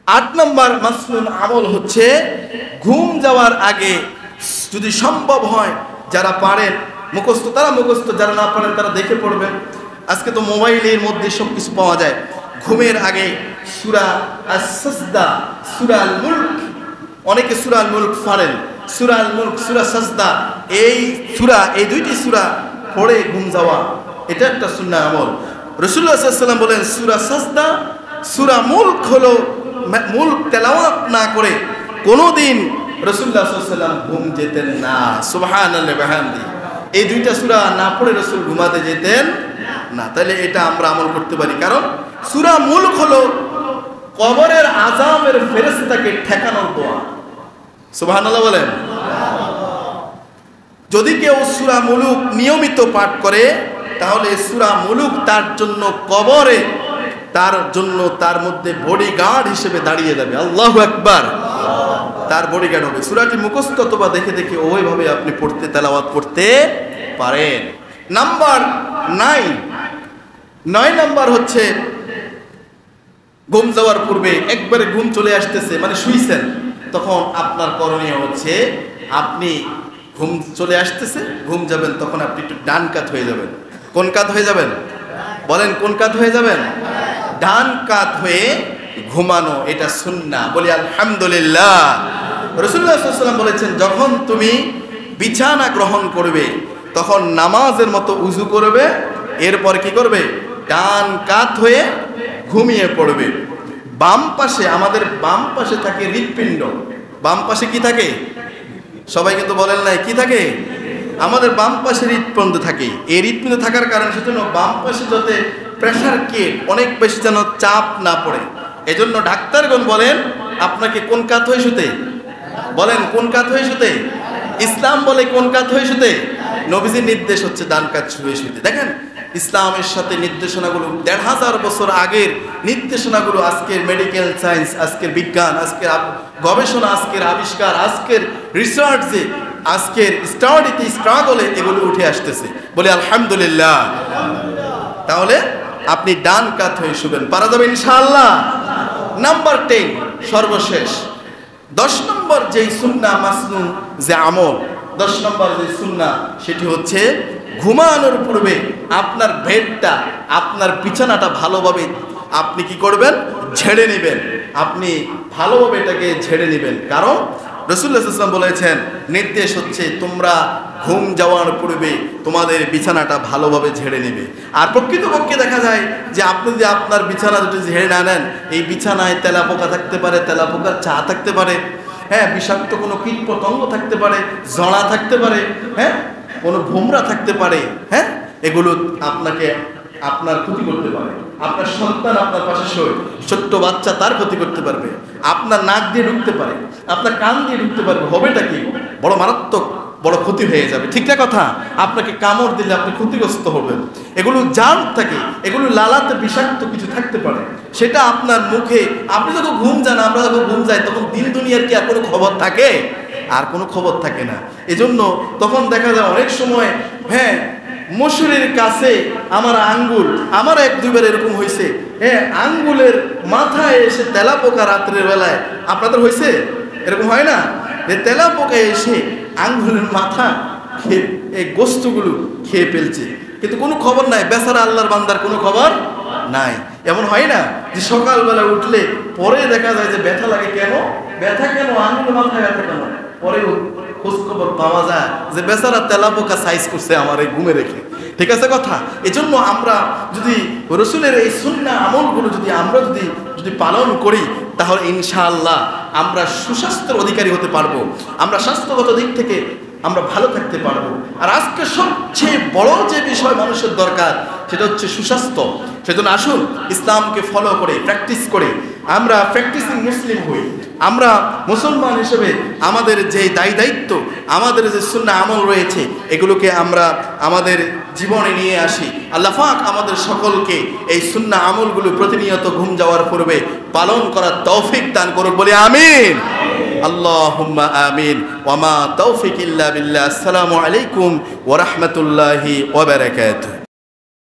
8 নম্বর মাসনুন আমল হচ্ছে ঘুম যাওয়ার আগে যদি সম্ভব হয়, যারা পারেন মুখস্থ তারা মুখস্থ, যারা না পারেন তারা দেখে পড়বেন। আজকে তো মোবাইলের মধ্যে সব কিছু পাওয়া যায়। ঘুমের আগে সূরা আস-সাজদা, সূরা আল-মুলক, অনেকে সূরা আল-মুলক পড়েন, সূরা আল-মুলক, সূরা সাজদা, এই সূরা, এই দুইটি সূরা পড়ে ঘুম যাওয়া, এটা একটা সুন্নাহ আমল। রাসূলুল্লাহ সাল্লাল্লাহু আলাইহি ওয়াসাল্লাম বলেন সূরা সাজদা, সূরা মুলক হলো, মুলক তেলাওয়াত না করে কোনোদিন রাসূলুল্লাহ সাল্লাল্লাহু আলাইহি ওয়াসাল্লাম ঘুম যেতেন না। সুবহানাল্লাহি ওয়া বিহামদিহি। এই দুইটা সূরা না পড়ে রাসূল ঘুমাতে যেতেন না। তাহলে এটা আমরা আমল করতে পারি, কারণ সূরা মুলক হলো কবরের আযাবের ফেরেশতাকে ঠেকানোর দোয়া। সুবহানাল্লাহ বলেন। যদি কেউ সূরা মুলক নিয়মিত পাঠ করে, তাহলে সূরা মুলক তার জন্য কবরে, তার জন্য তার মধ্যে বডিগার্ড হিসেবে দাঁড়িয়ে যাবে। আল্লাহু আকবার। তার বডিগার্ড হবে। সূরাটি মুখস্থ অথবা দেখে দেখে ওইভাবে আপনি পড়তে, তেলাওয়াত করতে পারেন। নাম্বার 9 নাম্বার হচ্ছে ঘুম যাওয়ার পূর্বে একবারে ঘুম চলে আসতেছে, মানে শুইছেন, তখন আপনার করণীয় হচ্ছে, আপনি ঘুম চলে আসতেছে, ঘুম যাবেন, তখন আপনি একটু ডান কাত হয়ে যাবেন। কোন কাত হয়ে যাবেন? বলেন কোন কাত হয়ে যাবেন? ডান কাত হয়ে ঘুমানো, এটা সুন্নাহ। বলি আলহামদুলিল্লাহ। রাসূলুল্লাহ সাল্লাল্লাহু আলাইহি ওয়াসাল্লাম বলেছেন, যখন তুমি বিছানা গ্রহণ করবে তখন নামাজের মতো উযু করবে, এরপর কি করবে? ডান কাত হয়ে ঘুমিয়ে পড়বে। বাম পাশে, আমাদের বাম পাশে থাকে হৃৎপিণ্ড। বাম পাশে কি থাকে? সবাই কিন্তু বলেন নাই, কি থাকে? আমাদের বাম পাশে হৃৎপিণ্ড থাকে। এই হৃৎপিণ্ড থাকার কারণে সেজন্য বাম পাশে যাতে প্রেসারকে অনেক বেশি যেন চাপ না পড়ে, এজন্য ডাক্তারগণ বলেন আপনাকে কোন কাত হয়ে শুতে? বলেন কোন কাত হয়ে শুতে? ইসলাম বলে কোন কাত হয়ে শুতে? নবীজির নির্দেশ হচ্ছে ডান কাত হয়ে শুতে। দেখেন ইসলামের সাথে নির্দেশনাগুলো ১৫০০ বছর আগের নির্দেশনাগুলো, আজকের মেডিকেল সায়েন্স, আজকের বিজ্ঞান, আজকের গবেষণা, আজকের আবিষ্কার, আজকের রিসার্চে, আজকের স্টাডিতে, স্ট্রাগলে এগুলো উঠে আসতেছে। বলি আলহামদুলিল্লাহ। তাহলে আপনি ডান কাত হয়ে শুবেন, পারা যাবে ইনশাআল্লাহ। নাম্বার 10 সর্বশেষ 10 নম্বর যেই সুন্নাহ মাসনুন যে আমল, 10 নম্বর যে সুন্নাহ, সেটি হচ্ছে ঘুমানোর পূর্বে আপনার বেডটা, আপনার বিছানাটা ভালোভাবে আপনি কি করবেন? ঝেড়ে নেবেন। আপনি ভালোভাবে এটাকে ঝেড়ে নেবেন, কারণ রাসূলুল্লাহ সাল্লাল্লাহু আলাইহি ওয়াসাল্লাম বলেছেন, নির্দেশ হচ্ছে তোমরা ঘুম যাওয়ার পূর্বে তোমাদের বিছানাটা ভালোভাবে ঝেড়ে নেবে। আর প্রকৃতপক্ষে দেখা যায় যে আপনি যদি আপনার বিছানা যদি ঝেড়ে না নেন, এই বিছানায় তেলাপোকা থাকতে পারে, তেলাপোকার চা থাকতে পারে, হ্যাঁ, বিষাক্ত কোনো কীট পতঙ্গ থাকতে পারে, জড়া থাকতে পারে, হ্যাঁ, কোনো ভোমরা থাকতে পারে, হ্যাঁ, এগুলো আপনাকে, আপনার ক্ষতি করতে পারে। আপনার সন্তান আপনার পাশে শোয়, ছোট্ট বাচ্চা, তার ক্ষতি করতে পারবে। আপনার নাক দিয়ে ঢুকতে পারে, আপনার কান দিয়ে ঢুকতে পারবে, হবেটা কি? বড় মারাত্মক, বড় ক্ষতি হয়ে যাবে। ঠিক না কথা? আপনাকে কামড় দিলে আপনি ক্ষতিগ্রস্ত হবেন। এগুলো জার্ম থাকে, এগুলো লালাতে বিষাক্ত কিছু থাকতে পারে, সেটা আপনার মুখে, আপনি যখন ঘুম যান, আমরা যখন ঘুম যাই, তখন দিন দুনিয়ার কি আর কোনো খবর থাকে? আর কোনো খবর থাকে না। এজন্য তখন দেখা যায় অনেক সময়, হ্যাঁ, মশুরের কাছে আমার আঙ্গুল, আমার 1-2 বার এরকম হয়েছে, হ্যাঁ, আঙ্গুলের মাথায় এসে তেলাপোকা রাত্রের বেলায়, আপনাদের হয়েছে? এরকম হয় না যে তেলাপোকা এসে আঙ্গুলের মাথা খেয়ে এই গোস্তগুলো খেয়ে ফেলছে, কিন্তু কোনো খবর নাই, বেচারা আল্লাহর বান্দার কোনো খবর নাই। এমন হয় না যে সকালবেলা উঠলে পরে দেখা যায় যে ব্যথা লাগে, কেন ব্যথা, কেন আঙ্গুলের মাথায় ব্যথা কেন? পরে খোঁজ খবর পাওয়া যায় যে বেচারা তেলাপোকা সাইজ করছে আমার এই ঘুমে রেখে। ঠিক আছে কথা? এজন্য আমরা যদি রাসূলের এই সুন্নাহ আমলগুলো যদি আমরা যদি পালন করি, তাহলে ইনশাআল্লাহ আমরা সুস্বাস্থ্যের অধিকারী হতে পারবো, আমরা স্বাস্থ্যগত দিক থেকে আমরা ভালো থাকতে পারবো। আর আজকে সবচেয়ে বড় যে বিষয় মানুষের দরকার, সেটা হচ্ছে সুস্বাস্থ্য। সেজন্য আসুন ইসলামকে ফলো করে, প্র্যাকটিস করে আমরা প্র্যাকটিসিং মুসলিম হই। আমরা মুসলমান হিসেবে আমাদের যে দায়িত্ব, আমাদের যে সুন্নাহ আমল রয়েছে, এগুলোকে আমরা আমাদের জীবনে নিয়ে আসি। আল্লাহ পাক আমাদের সকলকে এই সুন্নাহ আমলগুলো প্রতিনিয়ত ঘুম যাওয়ার পূর্বে পালন করার তৌফিক দান করুন, বলি আমিন। আল্লাহুম্মা আমিন। ওয়া মা তৌফিক ইল্লা বিল্লাহ। আসসালামু আলাইকুম ওয়া রাহমাতুল্লাহি ওয়া বারাকাতুহু।